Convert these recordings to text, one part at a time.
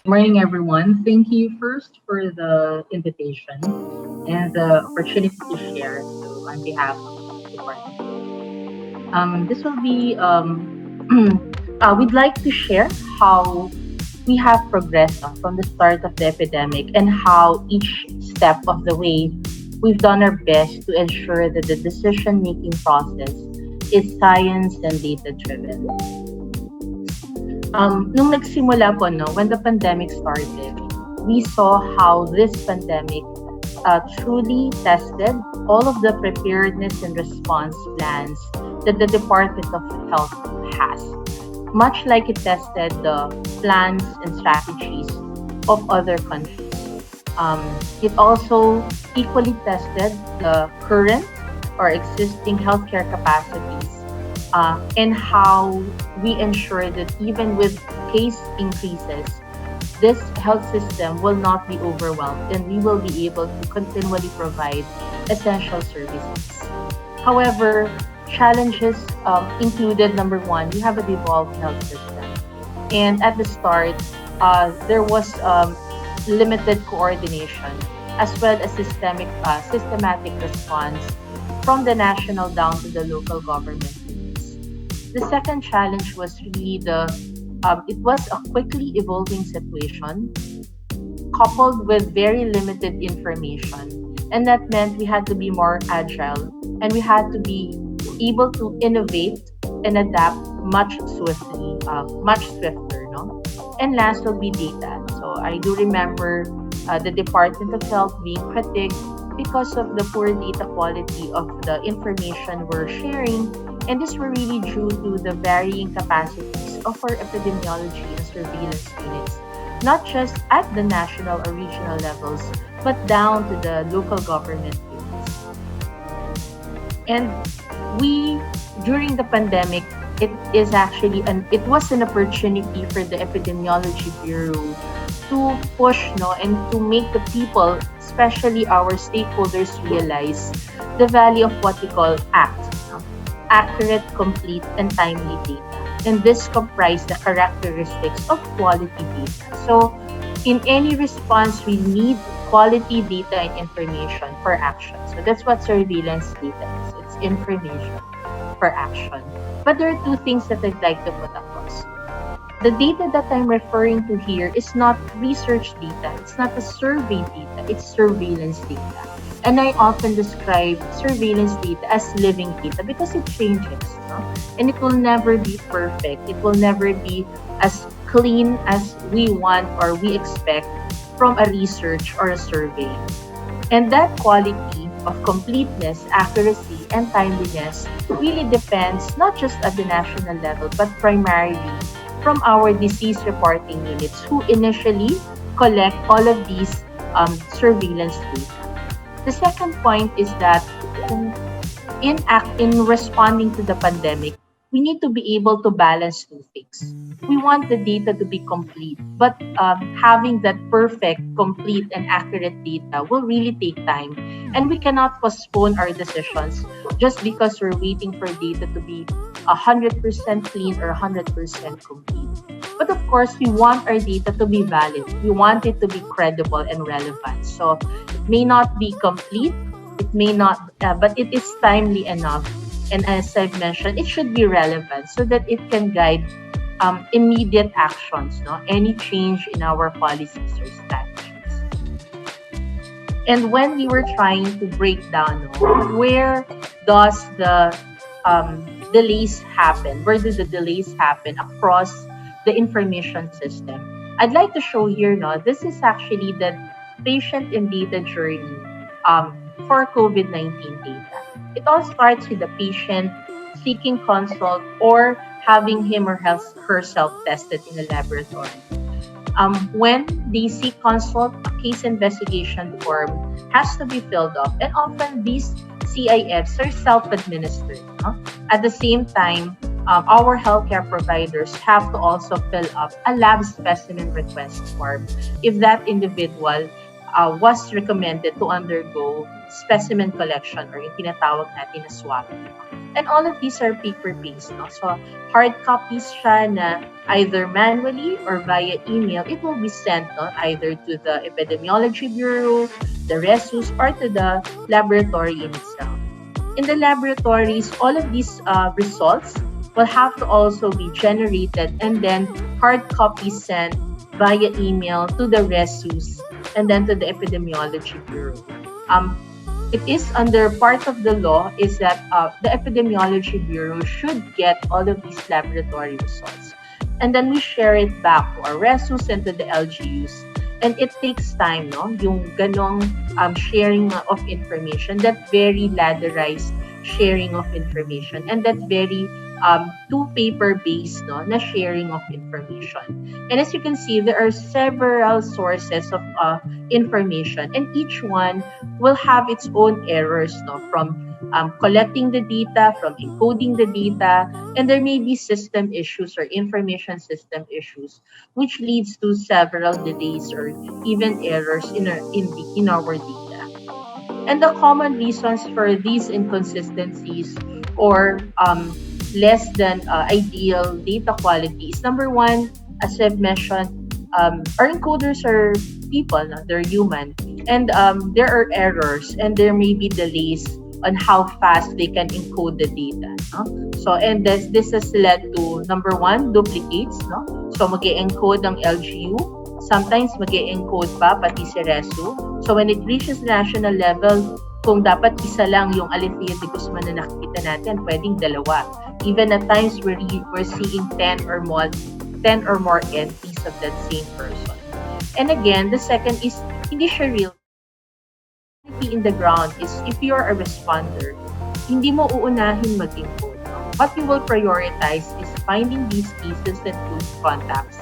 Morning, everyone. Thank you first for the invitation and the opportunity to share. So, on behalf of the department, this will be we'd like to share how we have progressed from the start of the epidemic and how each step of the way we've done our best to ensure that the decision making process is science and data driven. Nung nagsimula po, no, when the pandemic started, we saw how this pandemic truly tested all of the preparedness and response plans that the Department of Health has, much like it tested the plans and strategies of other countries. It also equally tested the current or existing healthcare capacities and how we ensure that even with case increases, this health system will not be overwhelmed and we will be able to continually provide essential services. However, challenges included number one, we have a devolved health system. And at the start, there was limited coordination as well as systematic response from the national down to the local government units. The second challenge was really it was a quickly evolving situation coupled with very limited information. And that meant we had to be more agile and we had to be able to innovate and adapt much swifter, no? And last will be data. So I do remember the Department of Health being critiqued because of the poor data quality of the information we're sharing. And this were really due to the varying capacities of our epidemiology and surveillance units, not just at the national or regional levels, but down to the local government units. And we, during the pandemic, it was an opportunity for the Epidemiology Bureau to push, no, and to make the people, especially our stakeholders, realize the value of what we call ACT, no? Accurate, complete, and timely data. And this comprised the characteristics of quality data. So in any response, we need quality data and information for action. So that's what surveillance data is. It's information for action. But there are two things that I'd like to put across. The data that I'm referring to here is not research data. It's not a survey data. It's surveillance data. And I often describe surveillance data as living data because it changes. No? And it will never be perfect. It will never be as clean as we want or we expect from a research or a survey. And that quality of completeness, accuracy, and timeliness really depends not just at the national level, but primarily from our disease reporting units who initially collect all of these surveillance data. The second point is that in responding to the pandemic, we need to be able to balance two things. We want the data to be complete, but having that perfect, complete, and accurate data will really take time. And we cannot postpone our decisions just because we're waiting for data to be 100% clean or 100% complete. But of course, we want our data to be valid. We want it to be credible and relevant. So it may not be complete, it may not, but it is timely enough. And as I've mentioned, it should be relevant so that it can guide immediate actions, no? Any change in our policies or strategies. And when we were trying to break down, no, where does the delays happen? Where do the delays happen across the information system? I'd like to show here, no, this is actually the patient and data journey for COVID-19 data. It all starts with the patient seeking consult or having him or herself tested in a laboratory. When they seek consult, a case investigation form has to be filled up, and often these CIFs are self-administered. No? At the same time, our healthcare providers have to also fill up a lab specimen request form if that individual was recommended to undergo specimen collection or yung tinatawag natin na swabbing. And all of these are paper-based. No? So hard copies siya na either manually or via email, it will be sent either to the Epidemiology Bureau, the RESUS, or to the laboratory in itself. In the laboratories, all of these results will have to also be generated and then hard copies sent via email to the RESUS and then to the Epidemiology Bureau. It is under part of the law is that the Epidemiology Bureau should get all of these laboratory results. And then we share it back to our RESUS and to the LGUs. And it takes time, no? Yung ganong sharing of information, that very ladderized sharing of information, and that very two paper-based na sharing of information. And as you can see, there are several sources of information, and each one will have its own errors from collecting the data, from encoding the data, and there may be system issues or information system issues, which leads to several delays or even errors in our data. And the common reasons for these inconsistencies or less than ideal data quality is number one, as I've mentioned, our encoders are people, they're human, and there are errors and there may be delays on how fast they can encode the data. So, and this has led to number one, duplicates. So, mag-e-encode ang LGU. Sometimes mag-e-encode pa pati si RESU. So, when it reaches national level, kung dapat isa lang yung Alethea de Guzman na nakikita natin, pwedeng dalawa. Even at times, we're seeing 10 or more entries of that same person. And again, the second is, hindi siya real. In the ground is, if you're a responder, hindi mo uunahin mag-encode. What you will prioritize is finding these cases and close contacts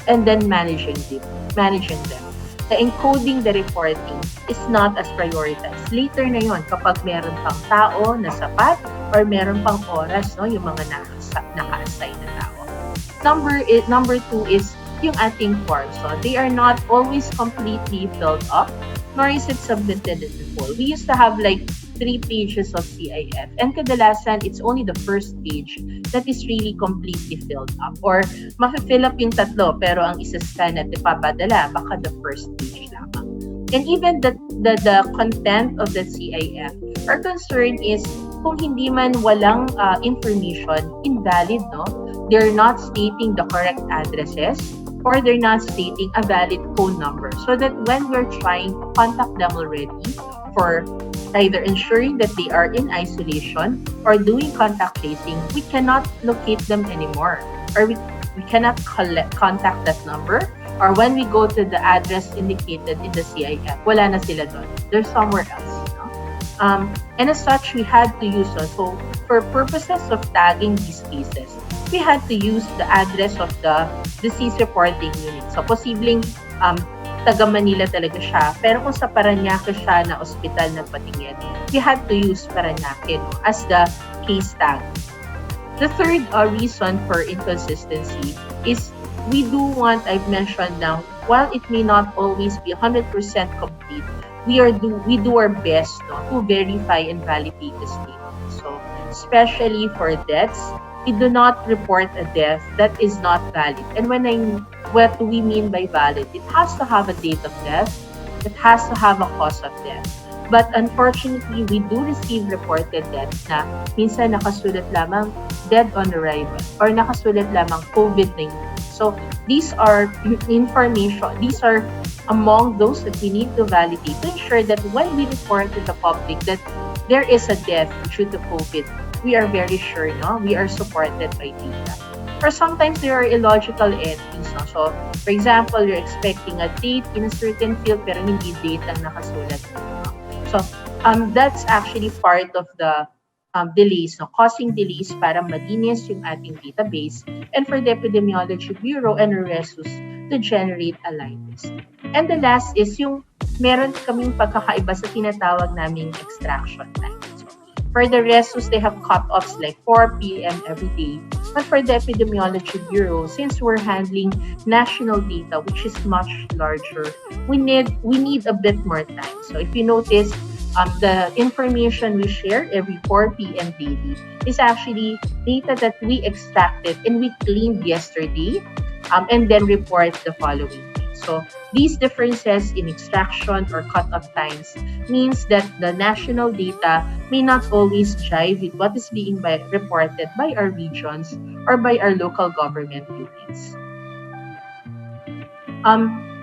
and then managing them. The encoding, the reporting is not as prioritized. Later na yon kapag meron pang tao na sapat or meron pang oras, yung mga naka-assign na tao. Number two is yung ating forms. So they are not always completely filled up, nor is it submitted in full. We used to have like 3 pages of CIF, and kadalasan it's only the first page that is really completely filled up, or mafe-fill up yung tatlo pero ang isa-scan at ipapadala baka the first page lamang. And even the content of the CIF, our concern is kung hindi man walang information, invalid, they're not stating the correct addresses, or they're not stating a valid phone number, so that when we're trying to contact them already for either ensuring that they are in isolation or doing contact tracing, we cannot locate them anymore, or we cannot contact that number, or when we go to the address indicated in the CIF, wala na sila doon. They're somewhere else. And as such, we had to use, so for purposes of tagging these cases, we had to use the address of the disease reporting unit. So, posibleng taga Manila talaga siya. Pero kung sa Parañaque siya na ospital nagpatingin, we had to use Parañaque as the case tag. The third reason for inconsistency is we do want, I've mentioned now, while it may not always be 100% complete, we do our best to verify and validate the statement. So, especially for deaths, we do not report a death that is not valid. And what do we mean by valid? It has to have a date of death. It has to have a cause of death. But unfortunately, we do receive reported deaths na minsan nakasulat lamang dead on arrival or nakasulat lamang COVID-19. So these are information. These are among those that we need to validate to ensure that when we report to the public that there is a death due to COVID, we are very sure, we are supported by data. Or sometimes there are illogical entries. So, for example, you're expecting a date in a certain field pero hindi date ang nakasulat. So, that's actually part of the delays, causing delays para malinis yung ating database and for the Epidemiology Bureau and RESUS to generate a line list. And the last is yung meron kaming pagkakaiba sa tinatawag naming extraction time. For the RESUS, they have cut-offs like 4 p.m. every day. But for the Epidemiology Bureau, since we're handling national data, which is much larger, we need a bit more time. So if you notice, The information we share every 4 p.m. daily is actually data that we extracted and we cleaned yesterday, and then report the following day. So these differences in extraction or cutoff times means that the national data may not always jive with what is being reported by our regions or by our local government units.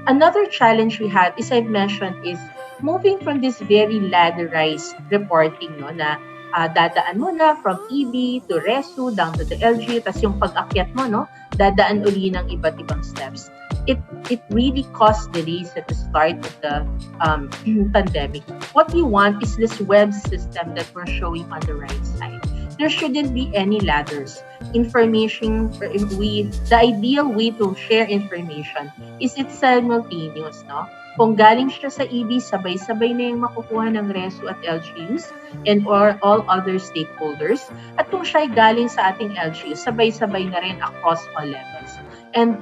Another challenge we had, as I've mentioned, is moving from this very ladderized reporting, no, na dadaan mo na from EB to RESU down to the LG, tas yung pag-akyat mo, no, dadaan uli ng iba't ibang steps. It really caused delays at the start of the pandemic. What we want is this web system that we're showing on the right side. There shouldn't be any ladders. The ideal way to share information is it's simultaneous, no? Kung galing siya sa EB, sabay-sabay na yung makukuha ng RESU at LGUs and or all other stakeholders. At kung siya galing sa ating LGUs, sabay-sabay na rin across all levels. And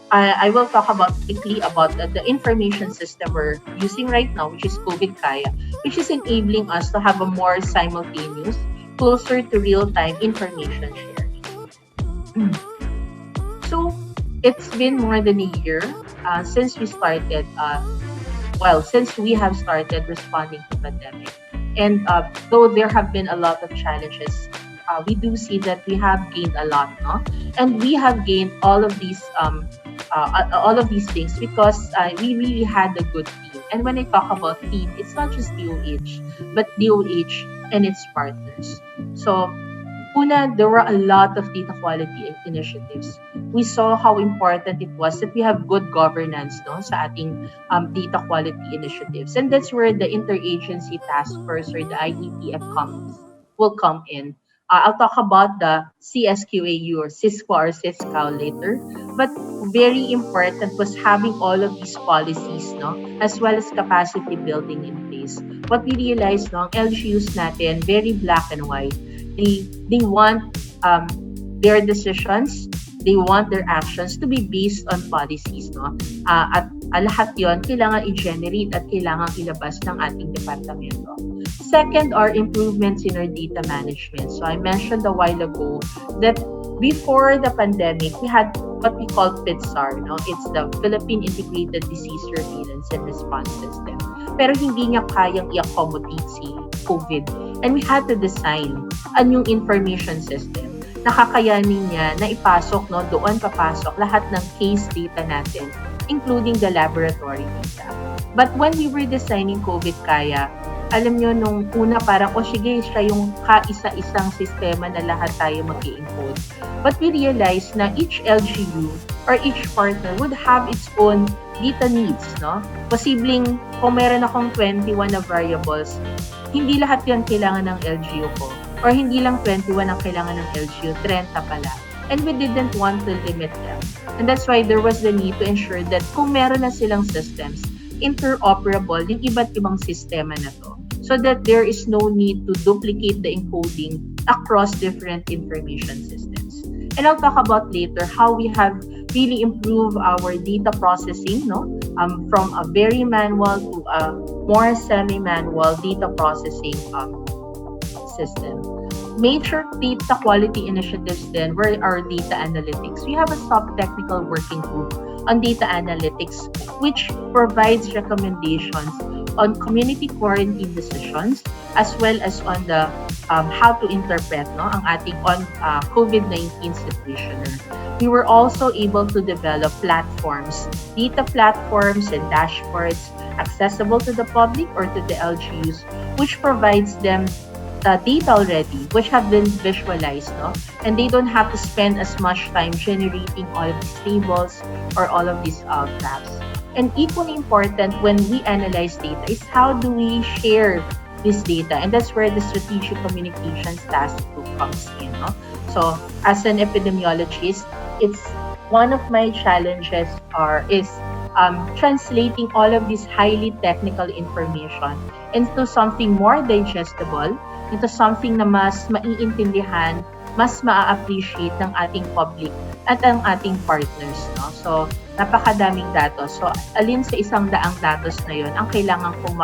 I will talk quickly about the information system we're using right now, which is COVID Kaya, which is enabling us to have a more simultaneous, closer to real-time information sharing. So it's been more than a year since we started, since we have started responding to pandemic. And though there have been a lot of challenges, we do see that we have gained a lot, no? And we have gained all of these things because we really had a good team. And when I talk about team, it's not just DOH, but DOH and its partners. So, una, there were a lot of data quality initiatives. We saw how important it was that we have good governance, no, sa ating data quality initiatives. And that's where the interagency task force or the IETF will come in. I'll talk about the CSQAU or CISQA or CISCAL later. But very important was having all of these policies, no, as well as capacity building in place. What we realized, no, LGUs natin, very black and white. They want their decisions, they want their actions to be based on policies, no? At lahat yon kailangan i-generate at kailangan ilabas ng ating departamento. Second are improvements in our data management. So I mentioned a while ago that before the pandemic, we had what we call PITSAR, no? It's the Philippine Integrated Disease Surveillance and Response System. Pero hindi niya kayang i-accommodate si COVID. And we had to design a new information system na kakayanin niya na ipasok, no, doon papasok lahat ng case data natin, including the laboratory data. But when we were designing COVID Kaya, alam nyo, nung una parang, sige, siya yung kaisa-isang sistema na lahat tayo mag-i-encode. But we realized na each LGU or each partner would have its own data needs, no? Posibleng, kung meron akong 21 na variables, hindi lahat yan kailangan ng LGU ko. Or hindi lang 21 ang kailangan ng LGU, 30 pala. And we didn't want to limit them. And that's why there was the need to ensure that kung meron na silang systems, interoperable yung iba't ibang sistema na to, so that there is no need to duplicate the encoding across different information systems. And I'll talk about later how we have really improved our data processing, no? From a very manual to a more semi-manual data processing system. Major data quality initiatives then were our data analytics. We have a sub-technical working group on data analytics, which provides recommendations on community quarantine decisions, as well as on the how to interpret, no, ang ating on COVID-19 situation. We were also able to develop platforms, data platforms and dashboards accessible to the public or to the LGUs, which provides them data already, which have been visualized, no? And they don't have to spend as much time generating all of these tables or all of these graphs. And equally important when we analyze data is how do we share this data? And that's where the strategic communications task group comes in, no? So as an epidemiologist, it's one of my challenges is translating all of this highly technical information into something more digestible, into something na mas maiintindihan, mas maa-appreciate ng ating public at ang ating partners, no? So, napakadaming datos. So, alin sa 100 datos na yun ang kailangan kong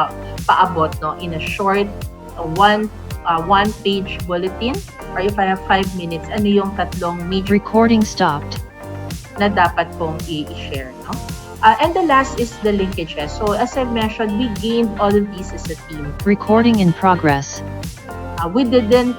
paabot, no, in a short one-page bulletin, or if I have 5 minutes, ano yung tatlong major Recording stopped. na dapat kong i-share, no? And the last is the linkages. So, as I mentioned, we gained all of these as a team. Recording in progress. We didn't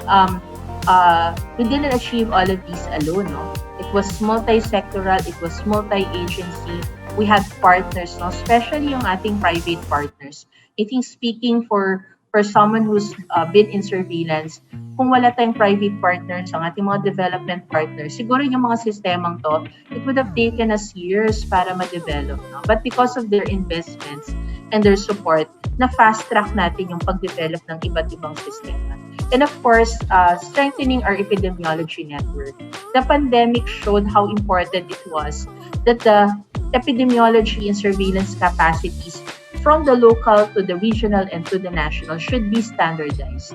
achieve all of these alone, no? It was multi-sectoral, it was multi-agency. We had partners, no? Especially yung ating private partners. I think speaking for someone who's been in surveillance, kung wala tayong private partners, ang ating mga development partners, siguro yung mga sistemang to, it would have taken us years para ma-develop, no? But because of their investments and their support, na fast-track natin yung pag-develop ng iba't ibang sistema. And of course, strengthening our epidemiology network. The pandemic showed how important it was that the epidemiology and surveillance capacities from the local to the regional and to the national should be standardized.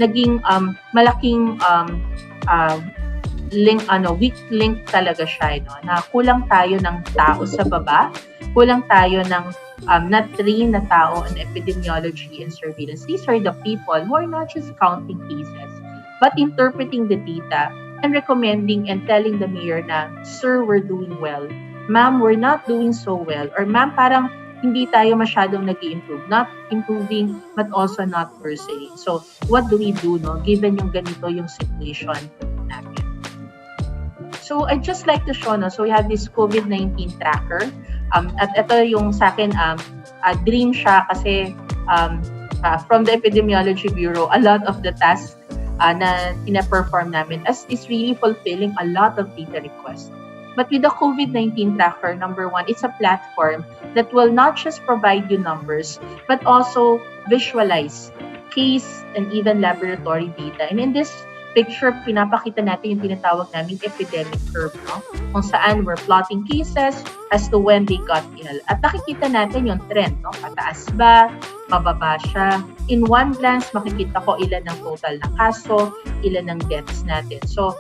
Naging malaking weak link talaga siya, no? Na kulang tayo ng tao sa baba, kulang tayo ng na-train na tao in epidemiology and surveillance. These are the people who are not just counting cases, but interpreting the data and recommending and telling the mayor na, sir, we're doing well. Ma'am, we're not doing so well. Or ma'am, parang hindi tayo masyadong nag-i-improve. Not improving, but also not per se. So, what do we do, no? Given yung ganito yung situation natin. So, I'd just like to show, no? So, we have this COVID19 Tracker. At ito yung sa akin, dream siya kasi from the Epidemiology Bureau, a lot of the tasks na tina-perform namin is really fulfilling a lot of data requests. But with the COVID-19 Tracker, number one, it's a platform that will not just provide you numbers, but also visualize case and even laboratory data. And in this picture, pinapakita natin yung tinatawag namin epidemic curve, no? Kung saan we're plotting cases as to when they got ill. At nakikita natin yung trend, no? Pataas ba? Mababa siya? In one glance, makikita ko ilan ng total na kaso, ilan ng deaths natin. So,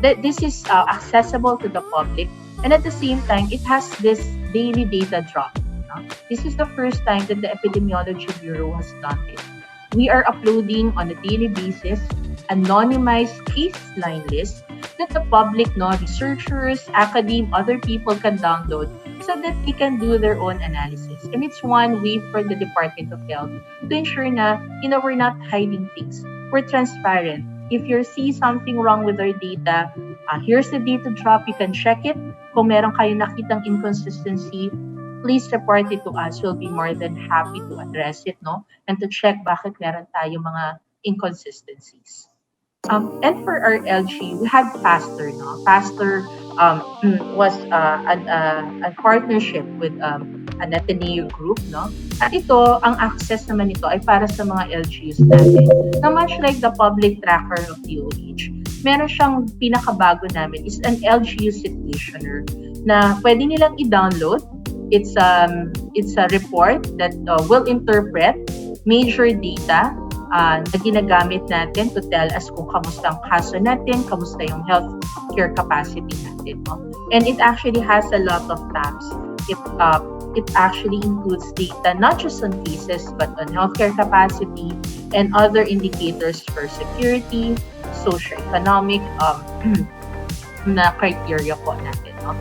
this is accessible to the public. And at the same time, it has this daily data drop. No? This is the first time that the Epidemiology Bureau has done it. We are uploading on a daily basis anonymized case line list that the public, no, researchers, academe, other people can download so that they can do their own analysis. And it's one way for the Department of Health to ensure na, we're not hiding things. We're transparent. If you see something wrong with our data, here's the data drop. You can check it. Kung meron kayo nakitang inconsistency, please report it to us. We'll be more than happy to address it, no? And to check bakit meron tayo mga inconsistencies. And for our LG, we had Pastor, no? Pastor was a partnership with an Ateneo group, no? At ito, ang access naman nito ay para sa mga LGUs natin. Na much like the public tracker of DOH, meron siyang pinakabago namin is an LGU situationer na pwede nilang i-download. It's a report that will interpret major data na ginagamit natin to tell us kung kamusta ang kaso natin, kamusta yung healthcare capacity natin. No? And it actually has a lot of tabs. It actually includes data not just on cases but on healthcare capacity and other indicators for security, socioeconomic na criteria po natin. No?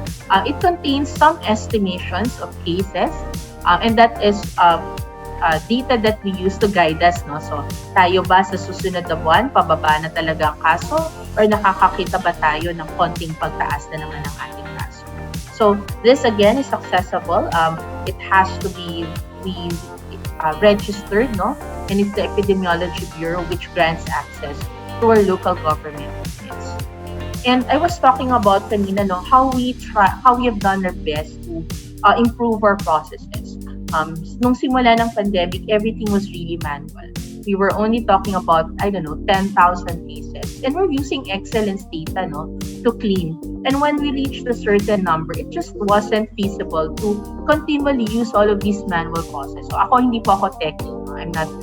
It contains some estimations of cases and that is data that we use to guide us, no? So, tayo ba sa susunod na buwan, pababa na talaga ang kaso or nakakakita ba tayo ng konting pagtaas na naman ng ating kaso? So, this again is accessible. It has to be registered, no? And it's the Epidemiology Bureau which grants access to our local government units. And I was talking about kanina, no, how we have done our best to improve our processes. Nung simula ng pandemic, everything was really manual. We were only talking about, 10,000 cases. And we're using excellence data, no, to clean. And when we reached a certain number, it just wasn't feasible to continually use all of these manual processes. So hindi po ako techie. No? I'm not,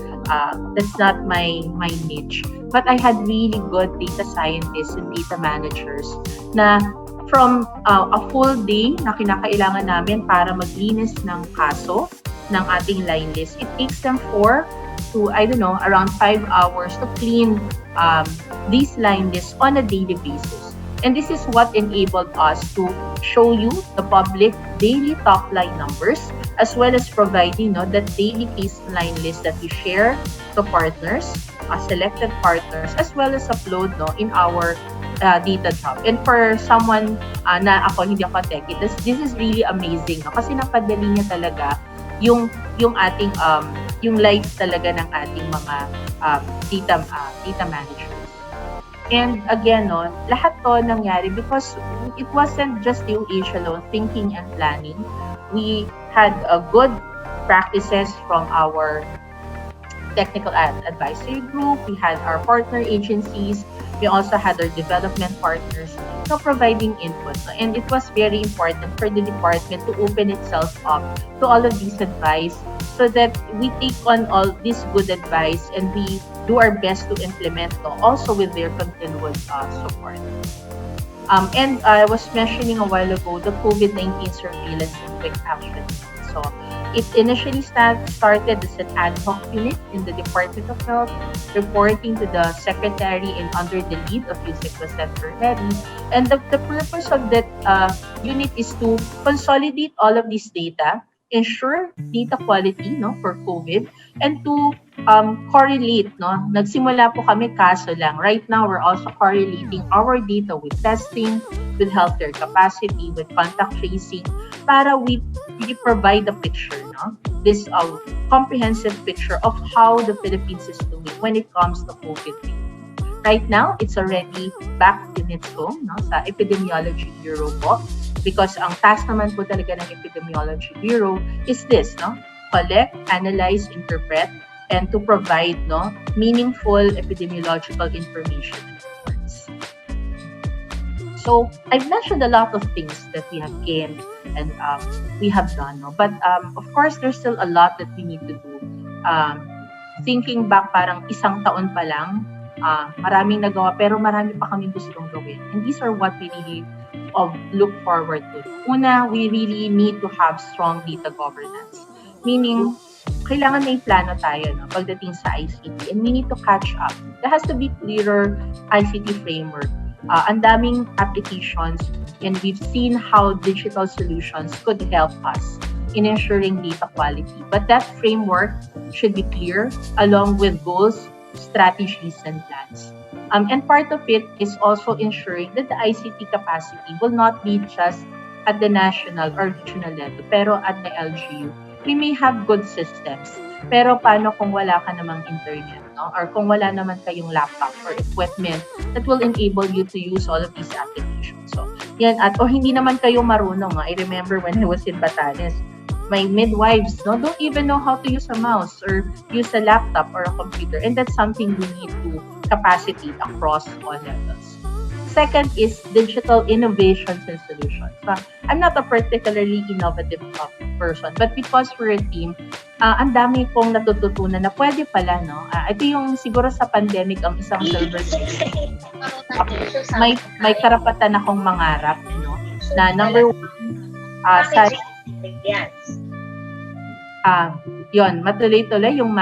that's not my niche. But I had really good data scientists and data managers na from a full day na kinakailangan namin para maglinis ng kaso ng ating line list, it takes them 4 to, I don't know, around 5 hours to clean these line lists on a daily basis. And this is what enabled us to show you the public daily top line numbers, as well as providing that daily case line list that we share to partners, selected partners, as well as upload in our data drop. And for someone na hindi ako techie, this is really amazing kasi napadali niya talaga yung ating yung life talaga ng ating mga data managers. And again, lahat to nangyari because it wasn't just the OH alone thinking and planning. We had good practices from our technical advisory group. We had our partner agencies. We also had our development partners providing input. And it was very important for the department to open itself up to all of these advice so that we take on all this good advice and we do our best to implement also with their continuous support. And I was mentioning a while ago the COVID19 Surveillance and Quick Action. So it initially started as an ad hoc unit in the Department of Health, reporting to the Secretary and under the lead of Yusek Harry. And the purpose of that unit is to consolidate all of this data, ensure data quality for COVID, and to correlate. Nagsimula po kami kaso lang. Right now, we're also correlating our data with testing, with healthcare capacity, with contact tracing, para we provide a picture, this comprehensive picture of how the Philippines is doing when it comes to COVID-19. Right now, it's already back in its home sa Epidemiology Bureau po. Because ang task naman po talaga ng Epidemiology Bureau is this, collect, analyze, interpret, and to provide meaningful epidemiological information and reports. So I've mentioned a lot of things that we have gained and we have done, but of course there's still a lot that we need to do. Thinking back, parang isang taon pa lang, maraming nagawa pero marami pa kami gustong gawin. And these are what we really look forward to. Una, we really need to have strong data governance. Meaning, kailangan may plano tayo pagdating sa ICT, and we need to catch up. There has to be clearer ICT framework. Ang daming applications, and we've seen how digital solutions could help us in ensuring data quality. But that framework should be clear along with goals, strategies, and plans. And part of it is also ensuring that the ICT capacity will not be just at the national or regional level, pero at the LGU. We may have good systems, pero paano kung wala ka namang internet, or kung wala naman kayong laptop or equipment that will enable you to use all of these applications. So, yan, or hindi naman kayo marunong. I remember when I was in Batanes, my midwives don't even know how to use a mouse or use a laptop or a computer, and that's something we need to capacitate across all levels. Second is digital innovations and solutions. I'm not a particularly innovative person, but because we're a team, ang dami kong natututunan na pwede pala, ito yung siguro sa pandemic ang isang silver may karapatan akong mangarap, na number one, sa yon, matuloy-tuloy yung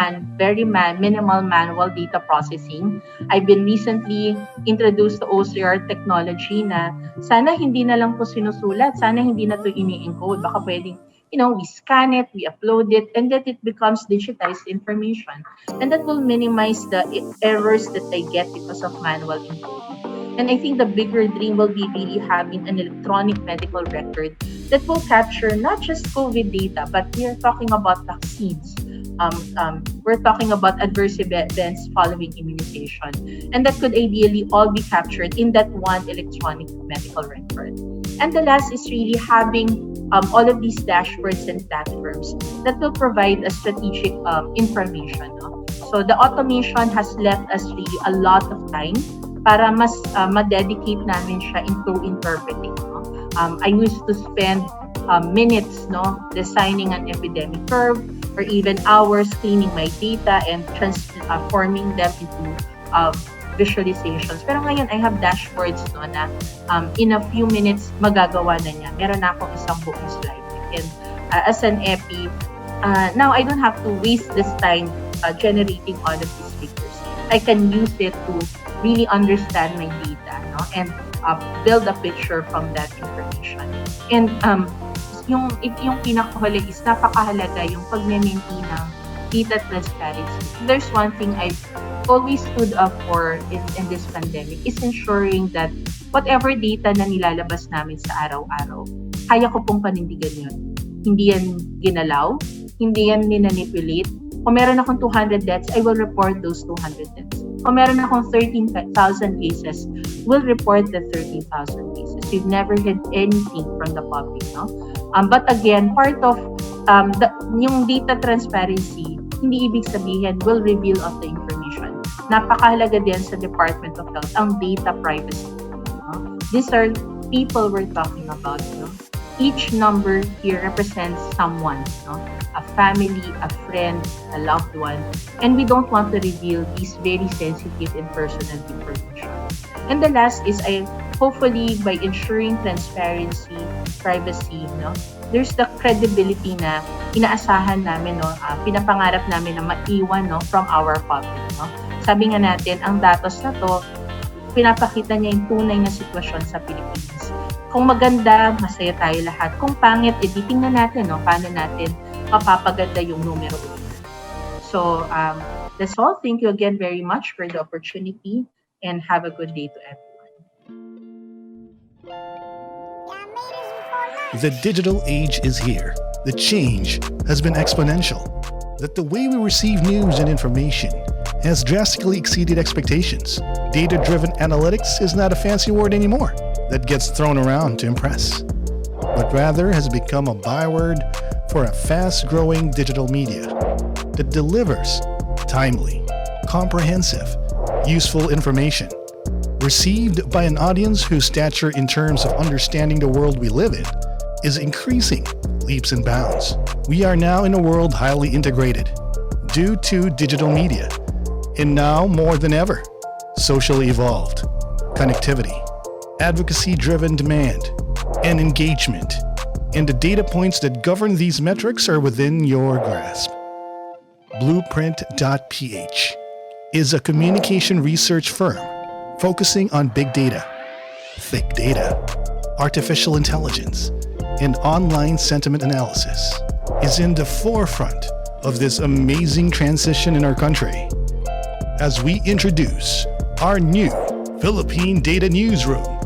minimal manual data processing. I've been recently introduced to OCR technology na sana hindi na lang po sinusulat, sana hindi na to ini-encode. Baka pwedeng, we scan it, we upload it, and that it becomes digitized information. And that will minimize the errors that they get because of manual encoding. And I think the bigger dream will be really having an electronic medical record that will capture not just COVID data, but we are talking about vaccines. We're talking about adverse events following immunization. And that could ideally all be captured in that one electronic medical record. And the last is really having all of these dashboards and platforms that will provide a strategic information. So the automation has left us really a lot of time para mas ma-dedicate namin siya into interpreting. I used to spend minutes designing an epidemic curve, or even hours cleaning my data and transforming them into visualizations. Pero ngayon, I have dashboards no, na in a few minutes, magagawa na niya. Meron na akong isang buong slide. And as an epi, now I don't have to waste this time generating all of these figures. I can use it to really understand my data, no, and build a picture from that information. And yung pinakahuli is napakahalaga yung pag-maintain ng data transparency. There's one thing I've always stood up for in this pandemic is ensuring that whatever data na nilalabas namin sa araw-araw, kaya ko pong panindigan yun. Hindi yan ginalaw, hindi yan ninanipulate. Kung meron akong 200 deaths, I will report those 200 deaths. Kung meron akong 13,000 cases, we'll report the 13,000 cases. We've never hid anything from the public, no? But again, part of yung data transparency, hindi ibig sabihin will reveal of the information. Napakahalaga din sa Department of Health ang data privacy. No? These are people we're talking about. No? Each number here represents someone, no? A family, a friend, a loved one, and we don't want to reveal these very sensitive and personal information. And the last is hopefully by ensuring transparency, privacy, no, there's the credibility na inaasahan namin, no, pinapangarap namin na maiwan, no, from our public, no. Sabi nga natin, ang datos na to, pinapakita niya yung tunay na sitwasyon sa Pilipinas. Kung maganda, masaya tayo lahat. Kung pangit, tingnan natin, no, paano natin mapapaganda yung numero. So, that's all. Thank you again very much for the opportunity and have a good day to everyone. The digital age is here. The change has been exponential. That the way we receive news and information has drastically exceeded expectations. Data-driven analytics is not a fancy word anymore that gets thrown around to impress, but rather has become a byword for a fast-growing digital media that delivers timely, comprehensive, useful information, received by an audience whose stature in terms of understanding the world we live in is increasing leaps and bounds. We are now in a world highly integrated due to digital media, and now more than ever, socially evolved, connectivity, advocacy-driven demand, and engagement. And the data points that govern these metrics are within your grasp. Blueprint.ph is a communication research firm focusing on big data, thick data, artificial intelligence, and online sentiment analysis. Is in the forefront of this amazing transition in our country as we introduce our new Philippine Data Newsroom.